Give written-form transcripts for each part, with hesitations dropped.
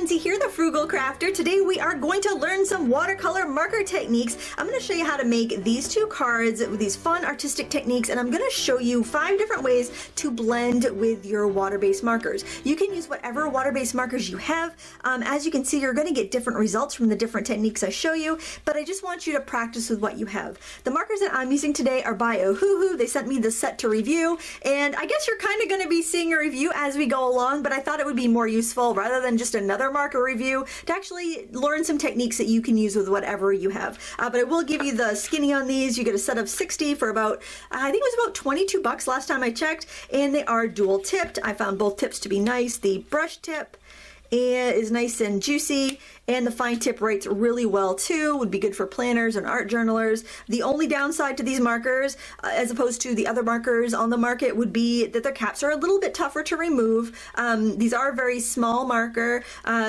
Lindsay here, the Frugal Crafter. Today we are going to learn some watercolor marker techniques. I'm going to show you how to make these two cards with these fun artistic techniques, and I'm going to show you 5 different ways to blend with your water-based markers. You can use whatever water-based markers you have. As you can see, you're going to get different results from the different techniques I show you, but I just want you to practice with what you have. The markers that I'm using today are by Ohuhu. They sent me the set to review, and I guess you're kind of going to be seeing a review as we go along, but I thought it would be more useful rather than just another marker review to actually learn some techniques that you can use with whatever you have. But I will give you the skinny on these. You get a set of 60 for about, I think it was about 22 bucks last time I checked, and they are dual tipped. I found both tips to be nice. The brush tip is nice and juicy, and the fine tip writes really well too. Would be good for planners and art journalers. The only downside to these markers, as opposed to the other markers on the market, would be that their caps are a little bit tougher to remove. These are a very small marker,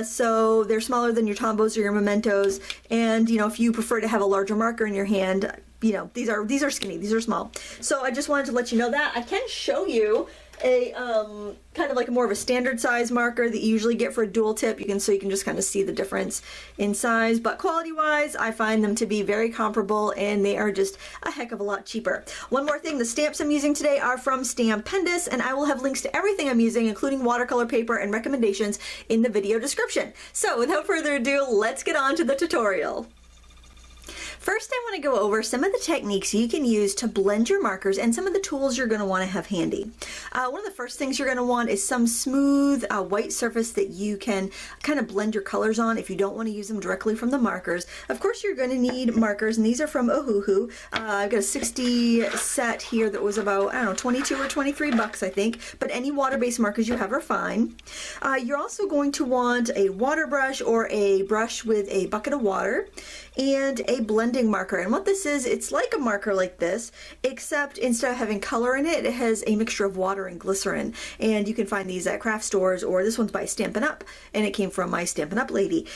so they're smaller than your Tombos or your Mementos, and you know, if you prefer to have a larger marker in your hand, you know, these are skinny, these are small. So I just wanted to let you know that. I can show you a kind of like more of a standard size marker that you usually get for a dual tip. So you can just kind of see the difference in size, but quality wise I find them to be very comparable, and they are just a heck of a lot cheaper. One more thing, the stamps I'm using today are from Stampendous, and I will have links to everything I'm using, including watercolor paper and recommendations, in the video description. So without further ado, let's get on to the tutorial. First, I want to go over some of the techniques you can use to blend your markers and some of the tools you're going to want to have handy. One of the first things you're going to want is some smooth white surface that you can kind of blend your colors on if you don't want to use them directly from the markers. Of course, you're going to need markers, and these are from Ohuhu. I've got a 60 set here that was about, I don't know, 22 or 23 bucks, I think, but any water-based markers you have are fine. You're also going to want a water brush or a brush with a bucket of water and a blending marker. And what this is, it's like a marker like this, except instead of having color in it, it has a mixture of water and glycerin. And you can find these at craft stores, or this one's by Stampin' Up, and it came from my Stampin' Up lady.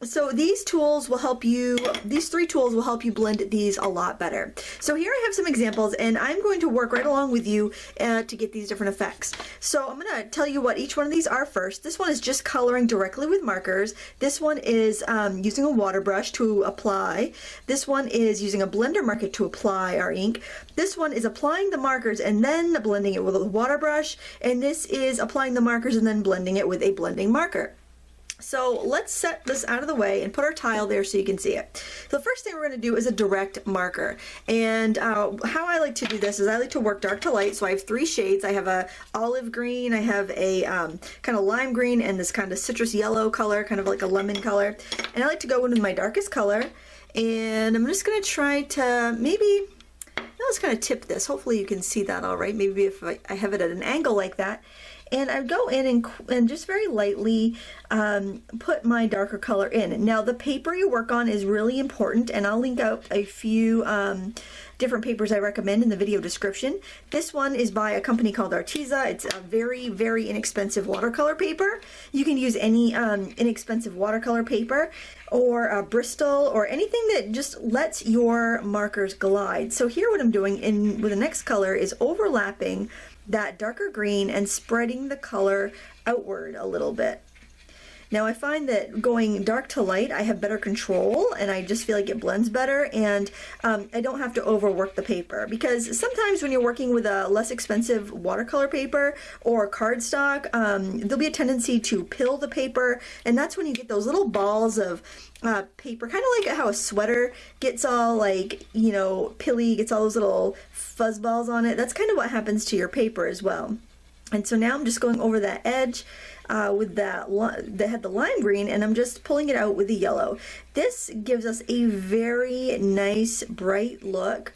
So these tools will help you, these 3 tools will help you blend these a lot better. So here I have some examples, and I'm going to work right along with you to get these different effects. So I'm going to tell you what each one of these are first. This one is just coloring directly with markers. This one is using a water brush to apply. This one is using a blender marker to apply our ink. This one is applying the markers and then blending it with a water brush, and this is applying the markers and then blending it with a blending marker. So let's set this out of the way and put our tile there so you can see it. So the first thing we're going to do is a direct marker, and how I like to do this is I like to work dark to light. So I have 3 shades. I have a olive green, I have a kind of lime green, and this kind of citrus yellow color, kind of like a lemon color, and I like to go in with my darkest color, and I'm just going to try to maybe, let's kind of tip this. Hopefully you can see that all right. Maybe if I have it at an angle like that. And I go in and just very lightly put my darker color in. Now the paper you work on is really important, and I'll link out a few different papers I recommend in the video description. This one is by a company called Arteza. It's a very, very inexpensive watercolor paper. You can use any inexpensive watercolor paper, or Bristol, or anything that just lets your markers glide. So here what I'm doing with the next color is overlapping that darker green and spreading the color outward a little bit. Now I find that going dark to light, I have better control, and I just feel like it blends better, and I don't have to overwork the paper, because sometimes when you're working with a less expensive watercolor paper or cardstock, there'll be a tendency to pill the paper, and that's when you get those little balls of paper, kind of like how a sweater gets all like, you know, pilly, gets all those little fuzz balls on it. That's kind of what happens to your paper as well. And so now I'm just going over that edge with that had the lime green, and I'm just pulling it out with the yellow. This gives us a very nice bright look,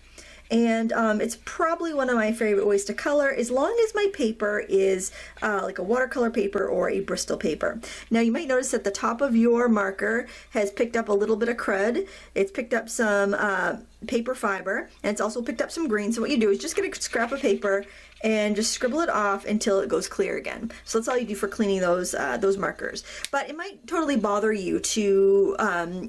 and it's probably one of my favorite ways to color, as long as my paper is like a watercolor paper or a Bristol paper. Now you might notice that the top of your marker has picked up a little bit of crud. It's picked up some paper fiber, and it's also picked up some green. So what you do is just get a scrap of paper and just scribble it off until it goes clear again. So that's all you do for cleaning those markers. But it might totally bother you to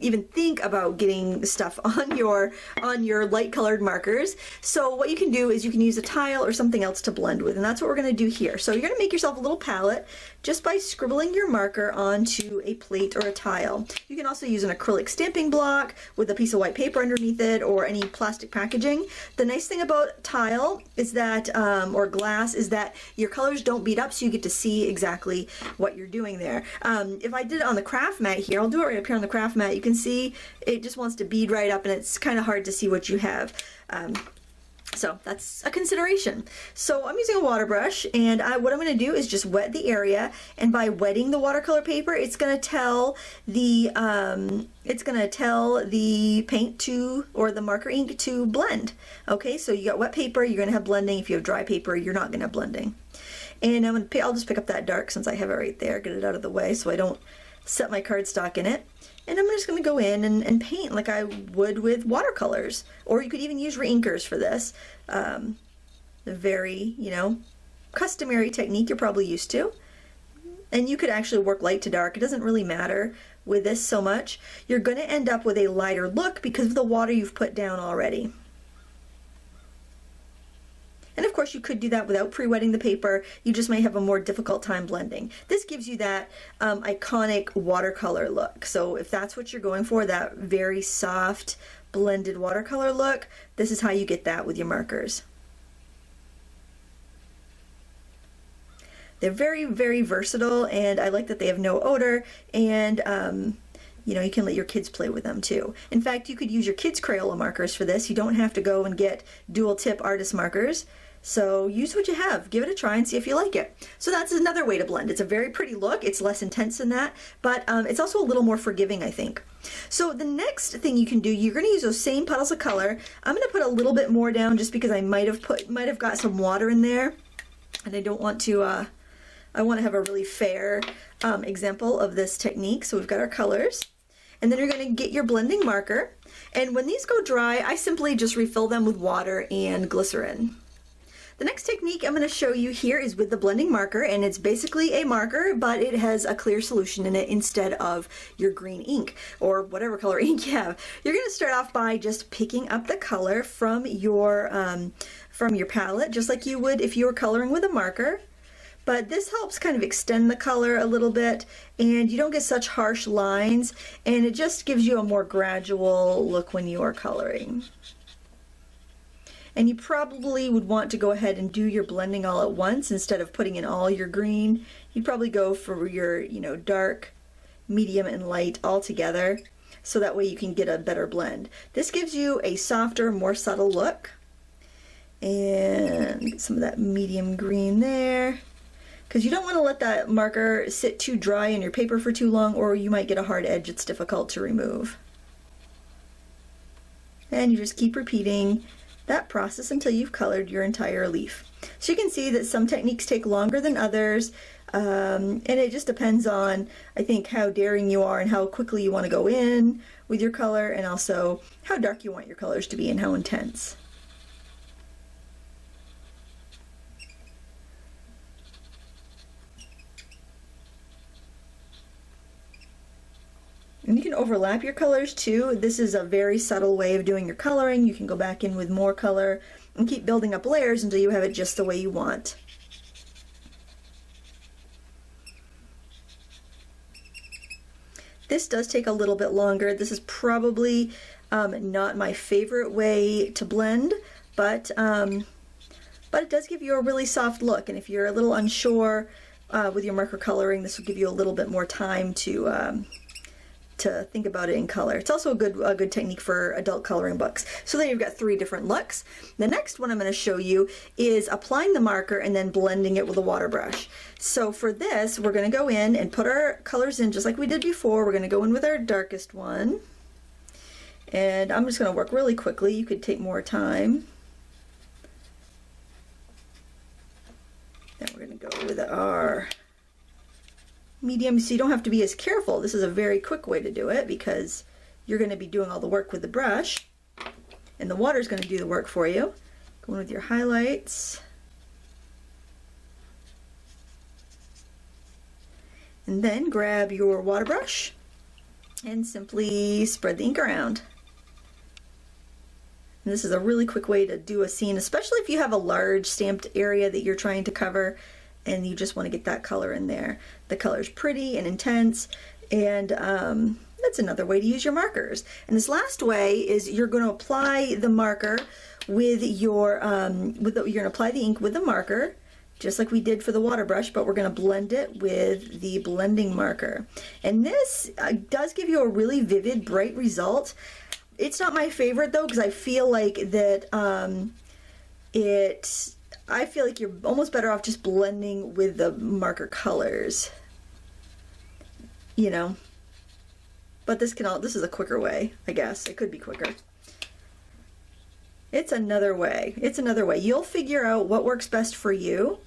even think about getting stuff on your light colored markers. So what you can do is you can use a tile or something else to blend with, and that's what we're going to do here. So you're going to make yourself a little palette just by scribbling your marker onto a plate or a tile. You can also use an acrylic stamping block with a piece of white paper underneath it, or any plastic packaging. The nice thing about tile is that, or glass, is that your colors don't bead up, so you get to see exactly what you're doing there. If I did it on the craft mat here, I'll do it right up here on the craft mat, you can see it just wants to bead right up, and it's kind of hard to see what you have. So that's a consideration. So I'm using a water brush, and what I'm going to do is just wet the area, and by wetting the watercolor paper, it's going to tell the paint to, or the marker ink to blend. Okay, so you got wet paper, you're going to have blending. If you have dry paper, you're not going to have blending. And I'll just pick up that dark since I have it right there, get it out of the way so I don't set my cardstock in it. And I'm just going to go in and paint like I would with watercolors. Or you could even use reinkers for this. A very, customary technique you're probably used to. And you could actually work light to dark. It doesn't really matter with this so much. You're going to end up with a lighter look because of the water you've put down already. And of course you could do that without pre-wetting the paper. You just may have a more difficult time blending. This gives you that iconic watercolor look. So if that's what you're going for, that very soft blended watercolor look, this is how you get that with your markers. They're very, very versatile, and I like that they have no odor, and you can let your kids play with them too. In fact, you could use your kids' Crayola markers for this. You don't have to go and get dual tip artist markers. So use what you have, give it a try and see if you like it. So that's another way to blend. It's a very pretty look, it's less intense than that, but it's also a little more forgiving, I think. So the next thing you can do, you're gonna use those same puddles of color. I'm gonna put a little bit more down just because I might have got some water in there, and I don't want to, I wanna have a really fair example of this technique. So we've got our colors, and then you're gonna get your blending marker, and when these go dry, I simply just refill them with water and glycerin. The next technique I'm going to show you here is with the blending marker, and it's basically a marker, but it has a clear solution in it instead of your green ink or whatever color ink you have. You're going to start off by just picking up the color from your palette, just like you would if you were coloring with a marker. But this helps kind of extend the color a little bit, and you don't get such harsh lines, and it just gives you a more gradual look when you are coloring. And you probably would want to go ahead and do your blending all at once instead of putting in all your green. You'd probably go for your, dark, medium, and light all together, so that way you can get a better blend. This gives you a softer, more subtle look. And get some of that medium green there, because you don't want to let that marker sit too dry in your paper for too long, or you might get a hard edge it's difficult to remove. And you just keep repeating that process until you've colored your entire leaf. So you can see that some techniques take longer than others, and it just depends on, I think, how daring you are and how quickly you want to go in with your color, and also how dark you want your colors to be and how intense. And you can overlap your colors too. This is a very subtle way of doing your coloring. You can go back in with more color and keep building up layers until you have it just the way you want. This does take a little bit longer. This is probably not my favorite way to blend, but it does give you a really soft look. And if you're a little unsure with your marker coloring, this will give you a little bit more time to think about it in color. It's also a good technique for adult coloring books. So there you've got 3 different looks. The next one I'm going to show you is applying the marker and then blending it with a water brush. So for this, we're going to go in and put our colors in just like we did before. We're going to go in with our darkest one. And I'm just going to work really quickly. You could take more time. Then we're going to go with our medium, so you don't have to be as careful. This is a very quick way to do it because you're going to be doing all the work with the brush, and the water is going to do the work for you. Going with your highlights. And then grab your water brush and simply spread the ink around. And this is a really quick way to do a scene, especially if you have a large stamped area that you're trying to cover and you just want to get that color in there. The color's pretty and intense, and that's another way to use your markers. And this last way is you're going to apply the marker with your, you're going to apply the ink with the marker, just like we did for the water brush, but we're going to blend it with the blending marker. And this does give you a really vivid, bright result. It's not my favorite though, because I feel like that I feel like you're almost better off just blending with the marker colors, you know. But this is a quicker way, I guess. It could be quicker. It's another way. It's another way. You'll figure out what works best for you,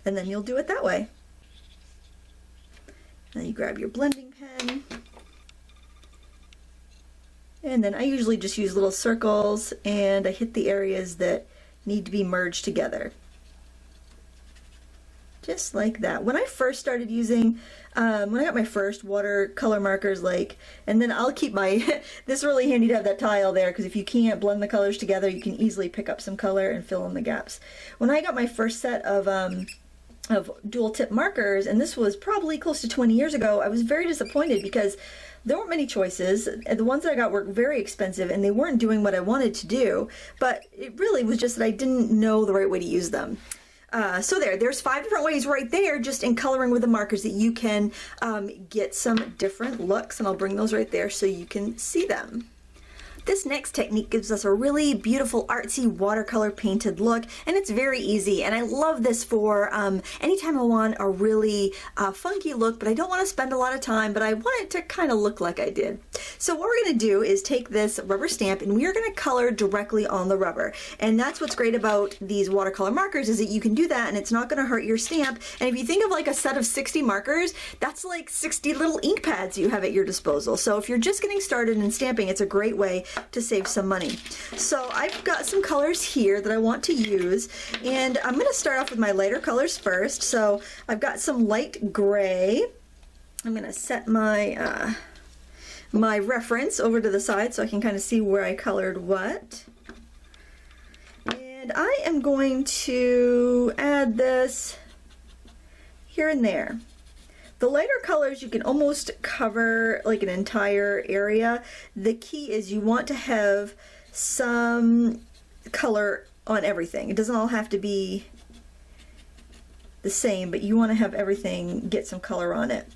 and then you'll do it that way. Then you grab your blending pen. And then I usually just use little circles, and I hit the areas that need to be merged together. Just like that. When I first started using, when I got my first watercolor markers, and then I'll keep my, this is really handy to have that tile there, because if you can't blend the colors together, you can easily pick up some color and fill in the gaps. When I got my first set of dual tip markers, and this was probably close to 20 years ago, I was very disappointed because there weren't many choices. The ones that I got were very expensive and they weren't doing what I wanted to do, but it really was just that I didn't know the right way to use them. So there's 5 different ways right there, just in coloring with the markers, that you can get some different looks, and I'll bring those right there so you can see them. This next technique gives us a really beautiful artsy watercolor painted look, and it's very easy, and I love this for anytime I want a really funky look, but I don't want to spend a lot of time, but I want it to kind of look like I did. So what we're going to do is take this rubber stamp and we are going to color directly on the rubber, and that's what's great about these watercolor markers, is that you can do that and it's not going to hurt your stamp. And if you think of like a set of 60 markers, that's like 60 little ink pads you have at your disposal. So if you're just getting started in stamping, it's a great way to save some money. So I've got some colors here that I want to use, and I'm going to start off with my lighter colors first. So I've got some light gray. I'm going to set my my reference over to the side so I can kind of see where I colored what. And I am going to add this here and there. The lighter colors, you can almost cover like an entire area. The key is you want to have some color on everything. It doesn't all have to be the same, but you want to have everything get some color on it.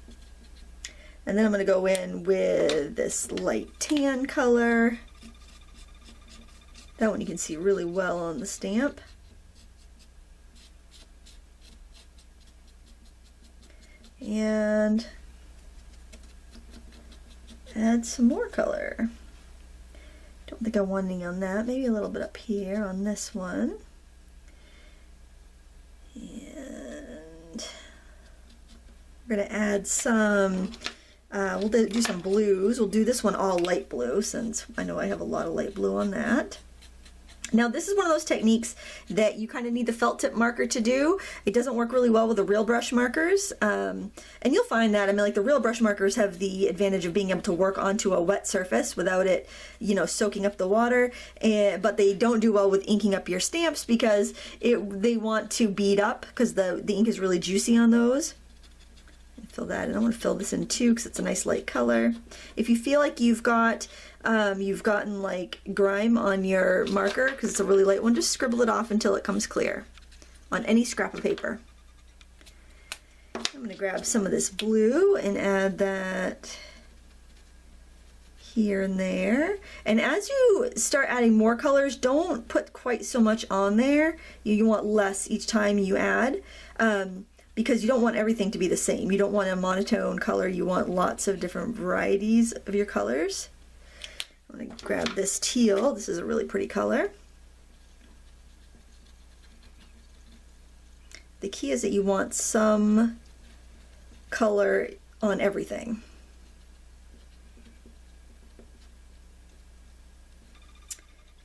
And then I'm going to go in with this light tan color. That one you can see really well on the stamp. And add some more color. Don't think I want any on that. Maybe a little bit up here on this one. And we're going to add some, we'll do some blues. We'll do this one all light blue, since I know I have a lot of light blue on that. Now this is one of those techniques that you kind of need the felt tip marker to do. It doesn't work really well with the real brush markers, and you'll find that, I mean, like, the real brush markers have the advantage of being able to work onto a wet surface without it, you know, soaking up the water, but they don't do well with inking up your stamps because they want to bead up, because the ink is really juicy on those. Fill that in. I want to fill this in too because it's a nice light color. If you feel like you've gotten like grime on your marker because it's a really light one, just scribble it off until it comes clear on any scrap of paper. I'm going to grab some of this blue and add that here and there. And as you start adding more colors, don't put quite so much on there. You want less each time you add. Because you don't want everything to be the same. You don't want a monotone color. You want lots of different varieties of your colors. I'm going to grab this teal. This is a really pretty color. The key is that you want some color on everything.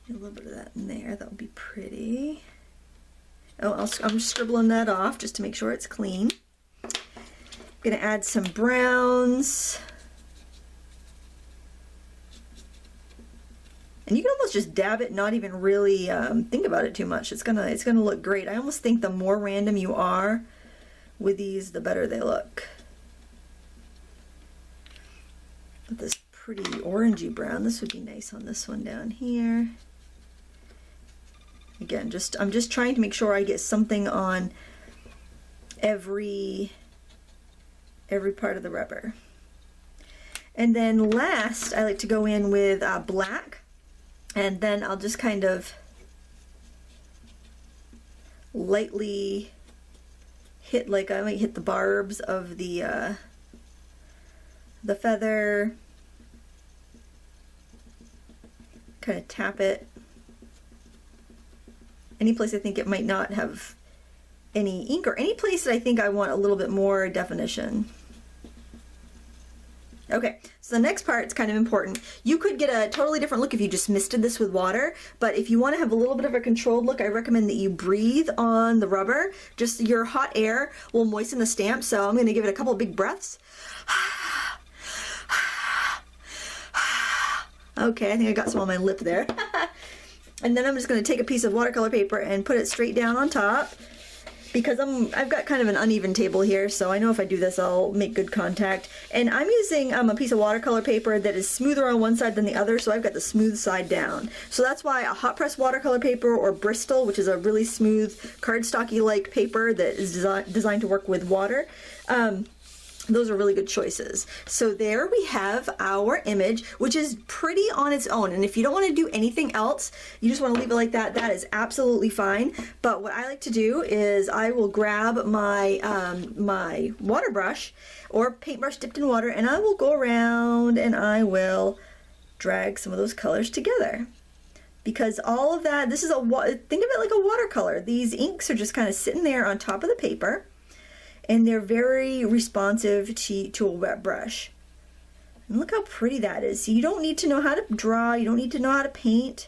A little bit of that in there. That would be pretty. Oh, I'm scribbling that off just to make sure it's clean. I'm gonna add some browns. And you can almost just dab it, not even really think about it too much. It's gonna look great. I almost think the more random you are with these, the better they look. With this pretty orangey brown, this would be nice on this one down here. Again, I'm just trying to make sure I get something on every part of the rubber. And then last, I like to go in with black, and then I'll just kind of lightly hit, like I might hit the barbs of the feather, kind of tap it. Any place I think it might not have any ink, or any place that I think I want a little bit more definition. Okay, so the next part is kind of important. You could get a totally different look if you just misted this with water, but if you want to have a little bit of a controlled look, I recommend that you breathe on the rubber. Just your hot air will moisten the stamp, so I'm going to give it a couple of big breaths. Okay, I think I got some on my lip there. And then I'm just going to take a piece of watercolor paper and put it straight down on top, because I've got kind of an uneven table here, so I know if I do this I'll make good contact. And I'm using a piece of watercolor paper that is smoother on one side than the other, so I've got the smooth side down. So that's why a hot press watercolor paper, or Bristol, which is a really smooth cardstocky like paper that is designed to work with water, those are really good choices. So there we have our image, which is pretty on its own. And if you don't want to do anything else, you just want to leave it like that, that is absolutely fine. But what I like to do is I will grab my my water brush or paintbrush dipped in water, and I will go around and I will drag some of those colors together. Because all of that, this is think of it like a watercolor. These inks are just kind of sitting there on top of the paper, and they're very responsive to a wet brush. And look how pretty that is. So you don't need to know how to draw, you don't need to know how to paint.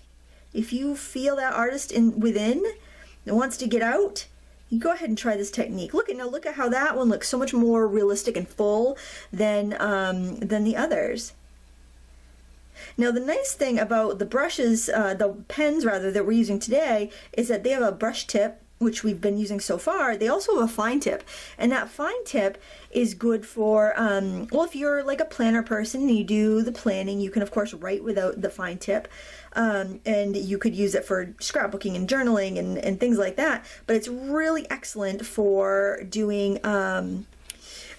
If you feel that artist within that wants to get out, you go ahead and try this technique. Look at how that one looks so much more realistic and full than the others. Now the nice thing about the brushes, the pens rather, that we're using today, is that they have a brush tip, which we've been using so far. They also have a fine tip, and that fine tip is good for, well, if you're like a planner person and you do the planning, you can of course write without the fine tip, and you could use it for scrapbooking and journaling and things like that, but it's really excellent for doing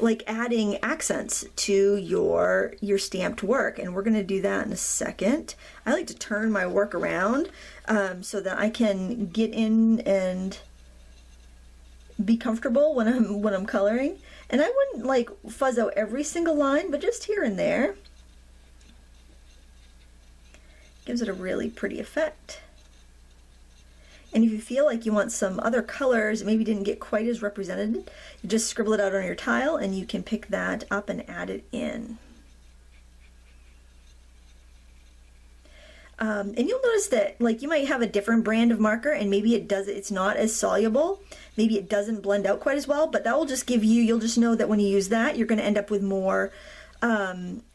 like adding accents to your stamped work, and we're going to do that in a second. I like to turn my work around so that I can get in and be comfortable when I'm coloring. And I wouldn't like fuzz out every single line, but just here and there. Gives it a really pretty effect. And if you feel like you want some other colors that maybe didn't get quite as represented, you just scribble it out on your tile and you can pick that up and add it in. And you'll notice that, like, you might have a different brand of marker and maybe it's not as soluble, maybe it doesn't blend out quite as well, but that will just give you, you'll just know that when you use that, you're going to end up with more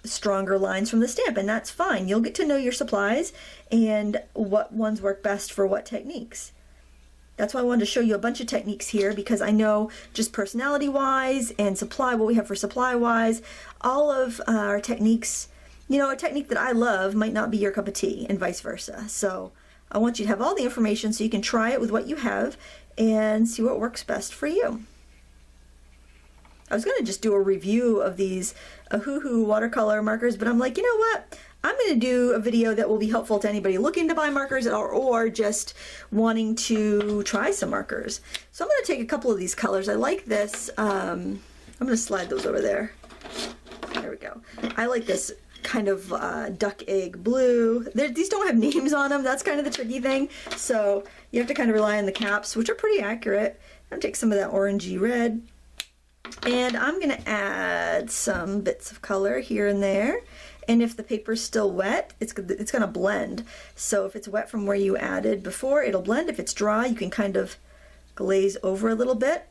stronger lines from the stamp, and that's fine. You'll get to know your supplies and what ones work best for what techniques. That's why I wanted to show you a bunch of techniques here, because I know just personality wise and supply, what we have for supply wise, all of our techniques, you know, a technique that I love might not be your cup of tea, and vice versa. So I want you to have all the information so you can try it with what you have and see what works best for you. I was going to just do a review of these Ohuhu watercolor markers, but I'm like, you know what? I'm going to do a video that will be helpful to anybody looking to buy markers or just wanting to try some markers. So I'm going to take a couple of these colors. I like this. I'm going to slide those over there. There we go. I like this kind of duck egg blue. These don't have names on them. That's kind of the tricky thing. So you have to kind of rely on the caps, which are pretty accurate. I'm going to take some of that orangey red. And I'm going to add some bits of color here and there. And if the paper's still wet, it's going to blend. So if it's wet from where you added before, it'll blend. If it's dry, you can kind of glaze over a little bit.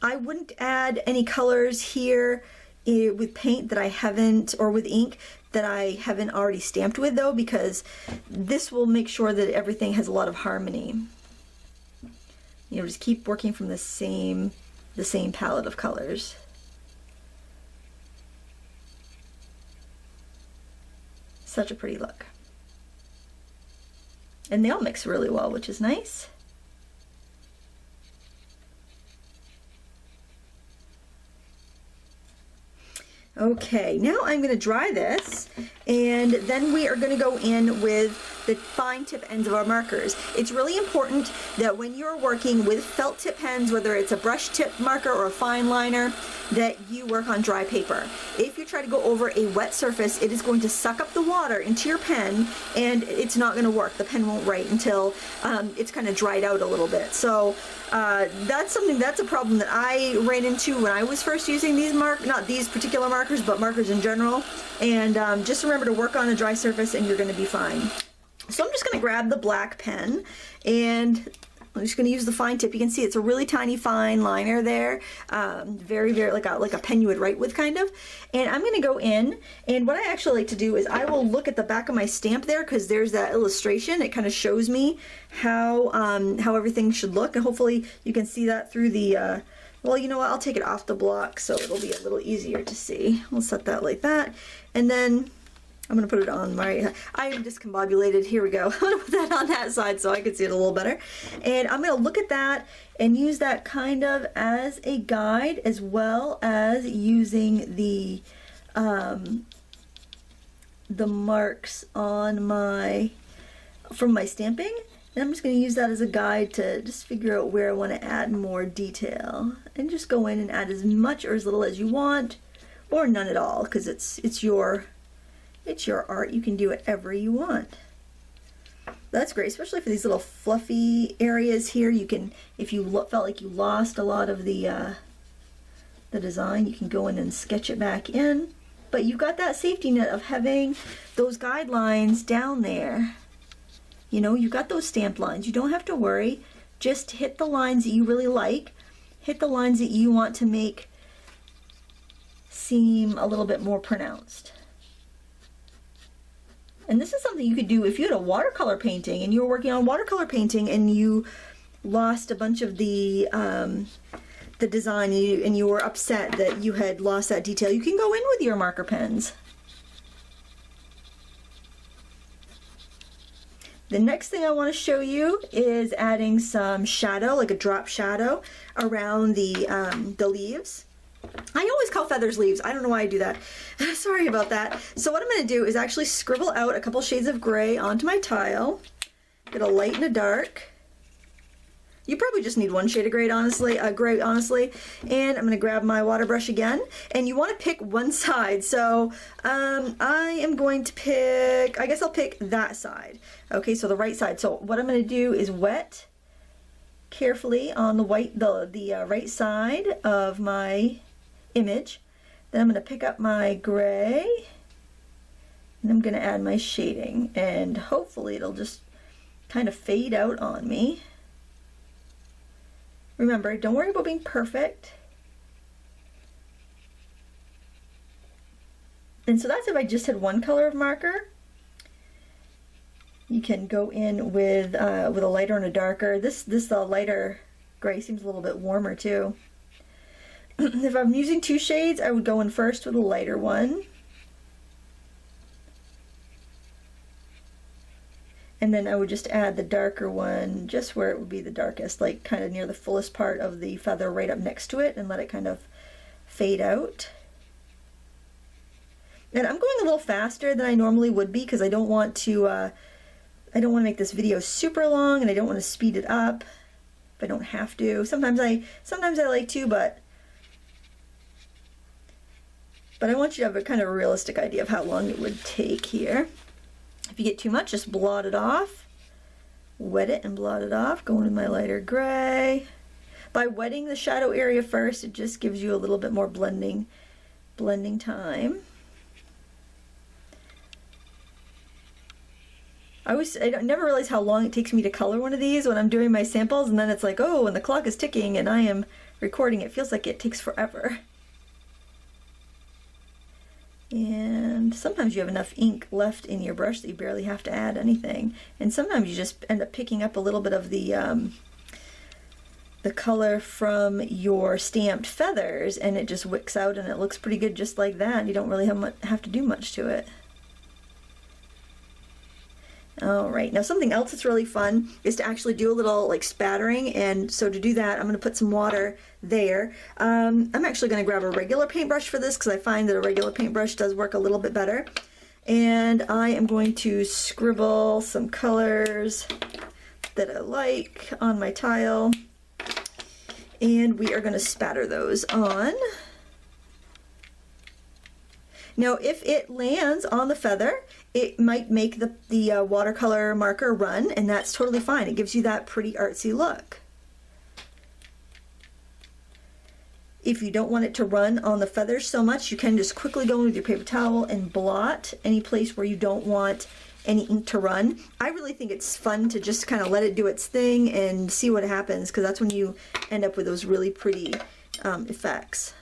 I wouldn't add any colors here with paint that I haven't, or with ink that I haven't already stamped with though, because this will make sure that everything has a lot of harmony. You know, just keep working from the same palette of colors. Such a pretty look. And they all mix really well, which is nice. Okay, now I'm going to dry this, and then we are going to go in with the fine tip ends of our markers. It's really important that when you're working with felt tip pens, whether it's a brush tip marker or a fine liner, that you work on dry paper. If you try to go over a wet surface, it is going to suck up the water into your pen, and it's not going to work. The pen won't write until it's kind of dried out a little bit. So that's a problem that I ran into when I was first using these not these particular markers, but markers in general. And just remember to work on a dry surface and you're going to be fine. So I'm just going to grab the black pen, and I'm just going to use the fine tip. You can see it's a really tiny fine liner there, very, very like a pen you would write with kind of. And I'm going to go in, and what I actually like to do is I will look at the back of my stamp there, because there's that illustration. It kind of shows me how everything should look, and hopefully you can see that through the well, you know what, I'll take it off the block so it'll be a little easier to see. We'll set that like that, and then I'm going to put it on my, I am discombobulated, here we go. I'm going to put that on that side so I can see it a little better. And I'm going to look at that and use that kind of as a guide, as well as using the marks on from my stamping. And I'm just going to use that as a guide to just figure out where I want to add more detail. And just go in and add as much or as little as you want, or none at all, because it's your art. You can do whatever you want. That's great, especially for these little fluffy areas here. You can, if you felt like you lost a lot of the design, you can go in and sketch it back in. But you've got that safety net of having those guidelines down there. You know, you've got those stamped lines. You don't have to worry. Just hit the lines that you really like. Hit the lines that you want to make seem a little bit more pronounced. And this is something you could do if you had a watercolor painting and you were working on watercolor painting and you lost a bunch of the design and you were upset that you had lost that detail. You can go in with your marker pens. The next thing I want to show you is adding some shadow, like a drop shadow, around the leaves. I always call feathers leaves. I don't know why I do that. Sorry about that. So what I'm going to do is actually scribble out a couple shades of gray onto my tile. Get a light and a dark. You probably just need one shade of gray, honestly. And I'm going to grab my water brush again. And you want to pick one side. So I am going to pick, I guess I'll pick that side. Okay, so the right side. So what I'm going to do is wet carefully on the right side of my image. Then I'm going to pick up my gray, and I'm going to add my shading, and hopefully it'll just kind of fade out on me. Remember, don't worry about being perfect. And so that's if I just had one color of marker. You can go in with a lighter and a darker. This lighter gray seems a little bit warmer too. If I'm using two shades, I would go in first with a lighter one. And then I would just add the darker one just where it would be the darkest, like kind of near the fullest part of the feather right up next to it, and let it kind of fade out. And I'm going a little faster than I normally would be because I don't want to make this video super long, and I don't want to speed it up if I don't have to. Sometimes I like to, but I want you to have a kind of a realistic idea of how long it would take here. If you get too much, just blot it off. Wet it and blot it off. Going in my lighter gray. By wetting the shadow area first, it just gives you a little bit more blending time. I never realize how long it takes me to color one of these when I'm doing my samples, and then it's like, oh, and the clock is ticking and I am recording, it feels like it takes forever. And sometimes you have enough ink left in your brush that you barely have to add anything. And sometimes you just end up picking up a little bit of the color from your stamped feathers, and it just wicks out and it looks pretty good just like that. You don't really have to do much to it. Alright, now something else that's really fun is to actually do a little like spattering, and so to do that I'm going to put some water there. I'm actually going to grab a regular paintbrush for this because I find that a regular paintbrush does work a little bit better. And I am going to scribble some colors that I like on my tile, and we are going to spatter those on. Now if it lands on the feather, it might make the watercolor marker run, and that's totally fine. It gives you that pretty artsy look. If you don't want it to run on the feathers so much, you can just quickly go in with your paper towel and blot any place where you don't want any ink to run. I really think it's fun to just kind of let it do its thing and see what happens, because that's when you end up with those really pretty effects.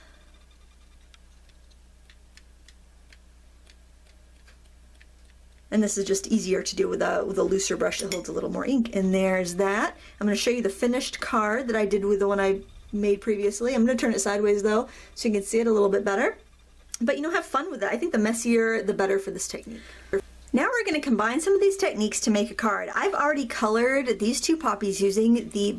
And this is just easier to do with a looser brush that holds a little more ink. And there's that. I'm going to show you the finished card that I did with the one I made previously. I'm going to turn it sideways though, so you can see it a little bit better. But you know, have fun with it. I think the messier, the better for this technique. Now we're going to combine some of these techniques to make a card. I've already colored these two poppies using the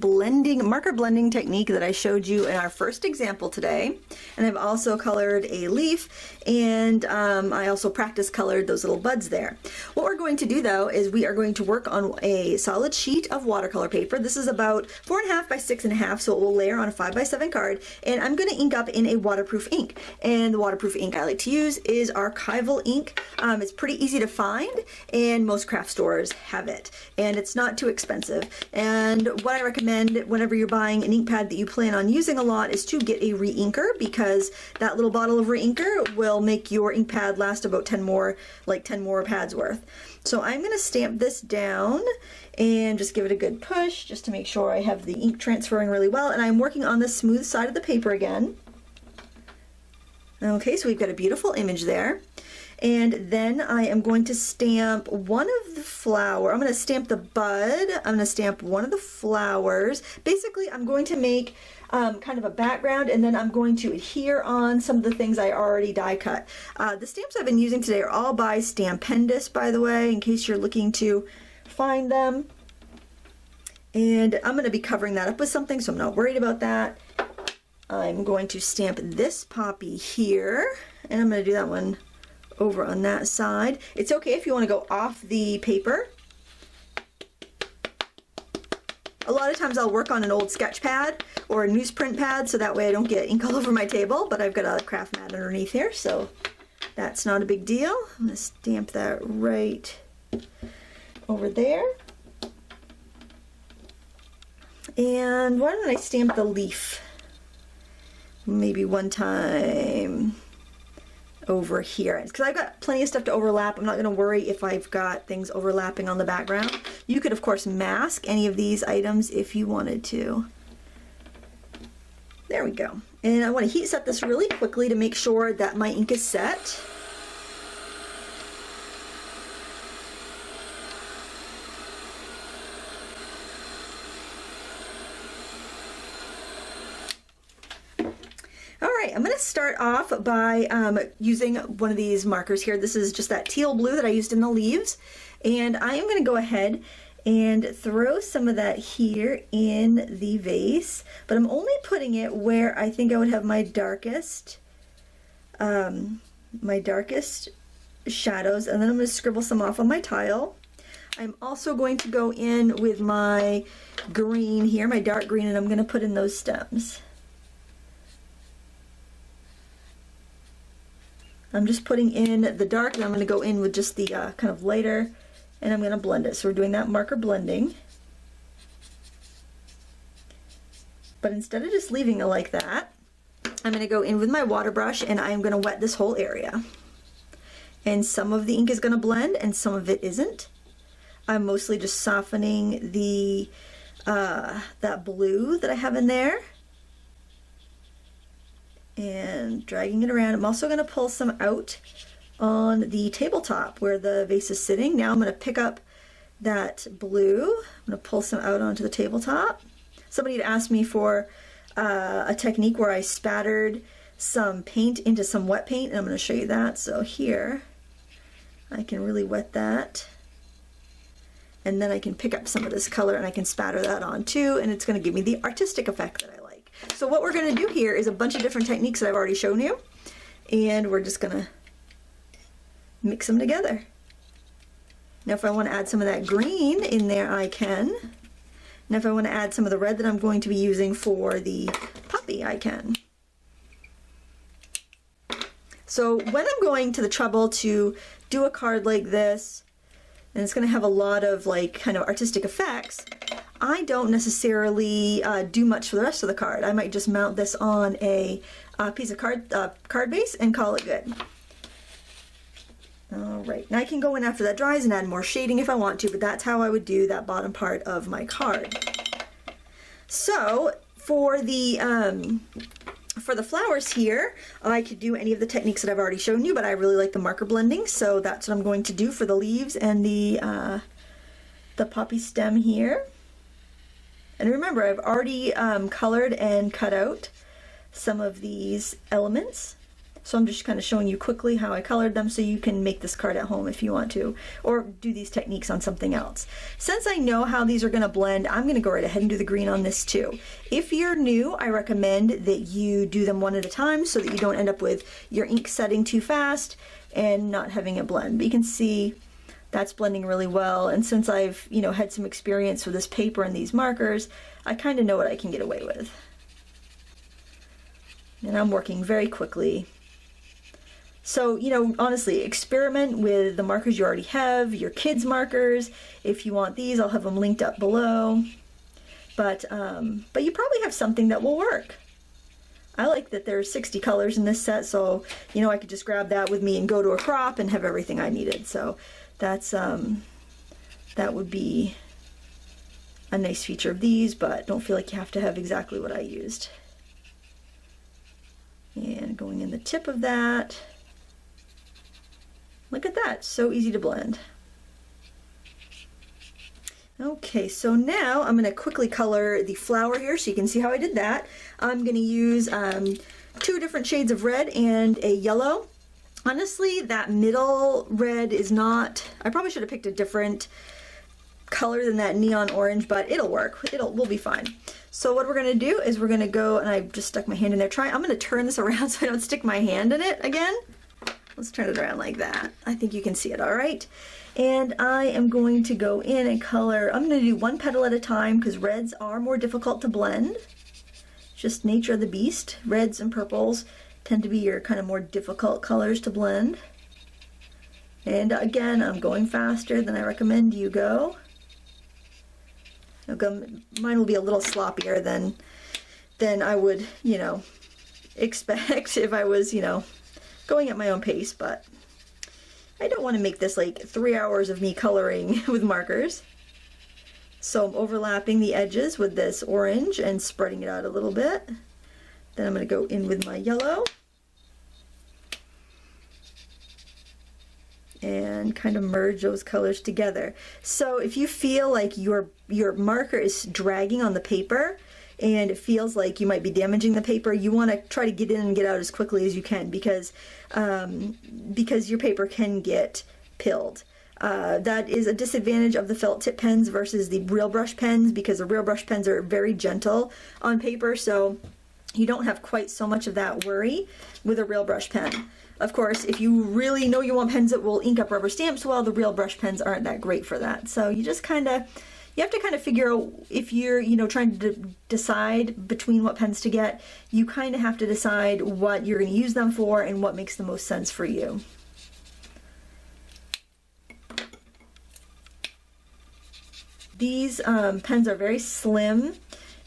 marker blending technique that I showed you in our first example today. And I've also colored a leaf, and I also practice colored those little buds there. What we're going to do though is we are going to work on a solid sheet of watercolor paper. This is about 4.5 by 6.5, so it will layer on a 5 by 7 card. And I'm going to ink up in a waterproof ink. And the waterproof ink I like to use is archival ink. It's pretty easy to find, and most craft stores have it, and it's not too expensive. And what I recommend whenever you're buying an ink pad that you plan on using a lot is to get a re-inker, because that little bottle of re-inker will make your ink pad last about 10 more pads worth. So I'm going to stamp this down and just give it a good push just to make sure I have the ink transferring really well, and I'm working on the smooth side of the paper again. Okay, so we've got a beautiful image there. And then I am going to stamp one of the flower. I'm going to stamp the bud. I'm going to stamp one of the flowers. Basically, I'm going to make kind of a background, and then I'm going to adhere on some of the things I already die cut. The stamps I've been using today are all by Stampendous, by the way, in case you're looking to find them. And I'm going to be covering that up with something, so I'm not worried about that. I'm going to stamp this poppy here, and I'm going to do that one over on that side. It's okay if you want to go off the paper. A lot of times I'll work on an old sketch pad or a newsprint pad, so that way I don't get ink all over my table, but I've got a craft mat underneath here, so that's not a big deal. I'm going to stamp that right over there. And why don't I stamp the leaf maybe one time over here, because I've got plenty of stuff to overlap. I'm not going to worry if I've got things overlapping on the background. You could of course mask any of these items if you wanted to. There we go. And I want to heat set this really quickly to make sure that my ink is set. I'm going to start off by using one of these markers here. This is just that teal blue that I used in the leaves, and I am going to go ahead and throw some of that here in the vase, but I'm only putting it where I think I would have my darkest shadows, and then I'm going to scribble some off on my tile. I'm also going to go in with my green here, my dark green, and I'm going to put in those stems. I'm just putting in the dark, and I'm going to go in with just the kind of lighter, and I'm going to blend it. So we're doing that marker blending. But instead of just leaving it like that, I'm going to go in with my water brush, and I'm going to wet this whole area. And some of the ink is going to blend, and some of it isn't. I'm mostly just softening the that blue that I have in there. and dragging it around. I'm also going to pull some out on the tabletop where the vase is sitting. Now I'm going to pick up that blue. I'm going to pull some out onto the tabletop. Somebody had asked me for a technique where I spattered some paint into some wet paint, and I'm going to show you that. So here I can really wet that, and then I can pick up some of this color and I can spatter that on too, and it's going to give me the artistic effect that I like. So what we're going to do here is a bunch of different techniques that I've already shown you, and we're just going to mix them together. Now if I want to add some of that green in there, I can. And if I want to add some of the red that I'm going to be using for the poppy, I can. So when I'm going to the trouble to do a card like this, and it's going to have a lot of like kind of artistic effects, I don't necessarily do much for the rest of the card. I might just mount this on a piece of card base and call it good. Alright, now I can go in after that dries and add more shading if I want to, but that's how I would do that bottom part of my card. So for the flowers here, I could do any of the techniques that I've already shown you, but I really like the marker blending, so that's what I'm going to do for the leaves and the poppy stem here. And remember, I've already colored and cut out some of these elements. So I'm just kind of showing you quickly how I colored them so you can make this card at home if you want to, or do these techniques on something else. Since I know how these are going to blend, I'm going to go right ahead and do the green on this too. If you're new, I recommend that you do them one at a time so that you don't end up with your ink setting too fast and not having it blend. But you can see that's blending really well, and since I've had some experience with this paper and these markers, I kind of know what I can get away with. And I'm working very quickly. So, honestly, experiment with the markers you already have, your kids' markers. If you want these, I'll have them linked up below. But you probably have something that will work. I like that there's 60 colors in this set, so, I could just grab that with me and go to a crop and have everything I needed. So that's, that would be a nice feature of these, but don't feel like you have to have exactly what I used. And going in the tip of that. Look at that, so easy to blend. Okay, so now I'm going to quickly color the flower here so you can see how I did that. I'm going to use 2 different shades of red and a yellow. Honestly, that middle red is not, I probably should have picked a different color than that neon orange, but it'll work. We'll be fine. So what we're going to do is we're going to go, and I just stuck my hand in there. I'm going to turn this around so I don't stick my hand in it again. Let's turn it around like that. I think you can see it all right. And I am going to go in and color. I'm going to do 1 petal at a time because reds are more difficult to blend. Just nature of the beast. Reds and purples tend to be your kind of more difficult colors to blend. And again, I'm going faster than I recommend you go. Mine will be a little sloppier than I would, expect if I was, going at my own pace, but I don't want to make this like 3 hours of me coloring with markers. So I'm overlapping the edges with this orange and spreading it out a little bit. Then I'm going to go in with my yellow and kind of merge those colors together. So if you feel like your marker is dragging on the paper and it feels like you might be damaging the paper, you want to try to get in and get out as quickly as you can because your paper can get pilled. That is a disadvantage of the felt tip pens versus the real brush pens, because the real brush pens are very gentle on paper, so you don't have quite so much of that worry with a real brush pen. Of course, if you really know you want pens that will ink up rubber stamps, well, the real brush pens aren't that great for that. So you just you have to kind of figure out if you're, trying to decide between what pens to get, you kind of have to decide what you're going to use them for and what makes the most sense for you. These pens are very slim,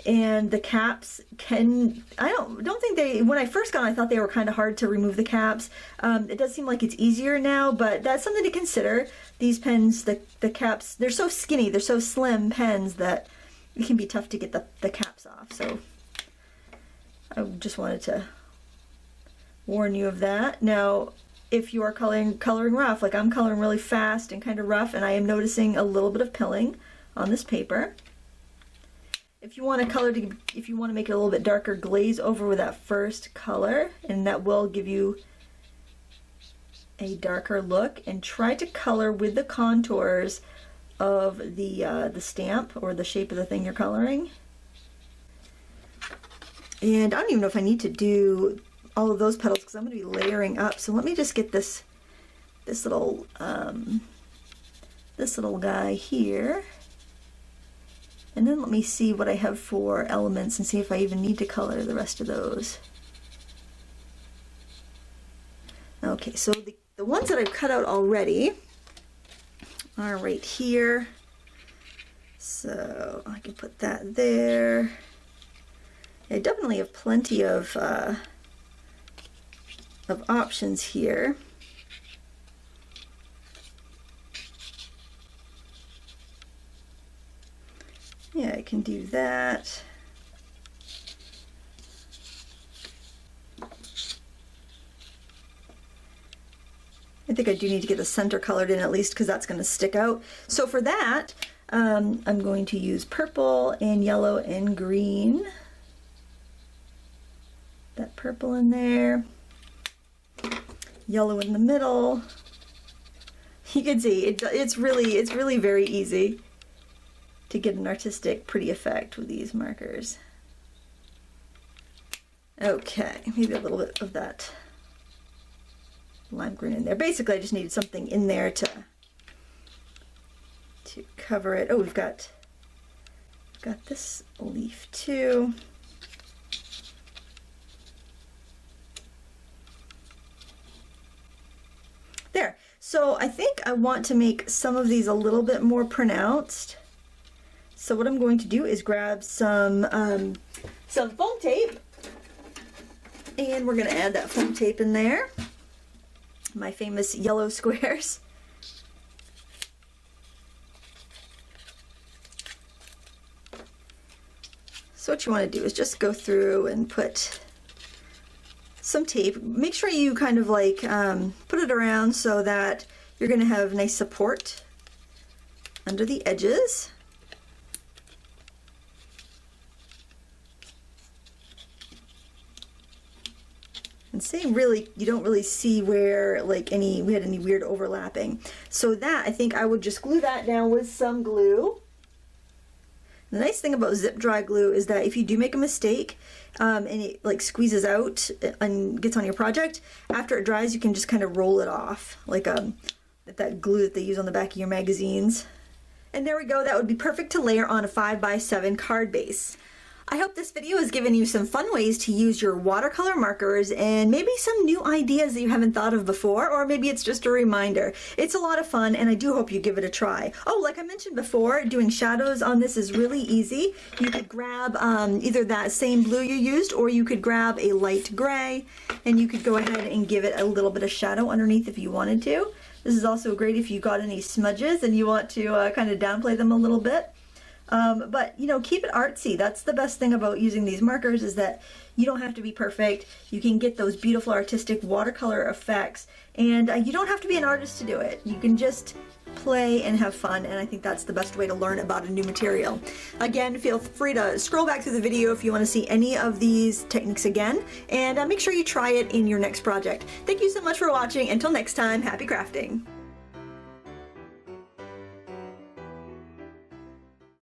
and the caps I don't think they, when I first got them, I thought they were kind of hard to remove the caps. It does seem like it's easier now, but that's something to consider. These pens, the caps, they're so skinny, they're so slim pens that it can be tough to get the caps off. So I just wanted to warn you of that. Now, if you are coloring rough, like I'm coloring really fast and kind of rough, and I am noticing a little bit of pilling on this paper. If you want if you want to make it a little bit darker, glaze over with that first color, and that will give you a darker look. And try to color with the contours of the stamp or the shape of the thing you're coloring. And I don't even know if I need to do all of those petals because I'm going to be layering up. So let me just get this little guy here, and then let me see what I have for elements and see if I even need to color the rest of those. Okay, so the ones that I've cut out already are right here. So I can put that there. I definitely have plenty of options here. Yeah, I can do that. I think I do need to get the center colored in at least because that's going to stick out. So for that, I'm going to use purple and yellow and green. That purple in there. Yellow in the middle. You can see it's really very easy to get an artistic pretty effect with these markers. Okay, maybe a little bit of that lime green in there. Basically I just needed something in there to cover it. Oh, we've got this leaf too. There. So I think I want to make some of these a little bit more pronounced. So what I'm going to do is grab some foam tape, and we're going to add that foam tape in there. My famous yellow squares. So what you want to do is just go through and put some tape. Make sure you kind of like put it around so that you're going to have nice support under the edges. And say really, you don't really see where like we had any weird overlapping. So that, I think I would just glue that down with some glue. The nice thing about zip dry glue is that if you do make a mistake and it like squeezes out and gets on your project, after it dries you can just kind of roll it off like that glue that they use on the back of your magazines. And there we go, that would be perfect to layer on a 5x7 card base. I hope this video has given you some fun ways to use your watercolor markers and maybe some new ideas that you haven't thought of before, or maybe it's just a reminder. It's a lot of fun and I do hope you give it a try. Oh, like I mentioned before, doing shadows on this is really easy. You could grab either that same blue you used, or you could grab a light gray and you could go ahead and give it a little bit of shadow underneath if you wanted to. This is also great if you got any smudges and you want to kind of downplay them a little bit. But you know, keep it artsy. That's the best thing about using these markers, is that you don't have to be perfect. You can get those beautiful artistic watercolor effects, and you don't have to be an artist to do it. You can just play and have fun, and I think that's the best way to learn about a new material. Again, feel free to scroll back through the video if you want to see any of these techniques again, and make sure you try it in your next project. Thank you so much for watching. Until next time, happy crafting!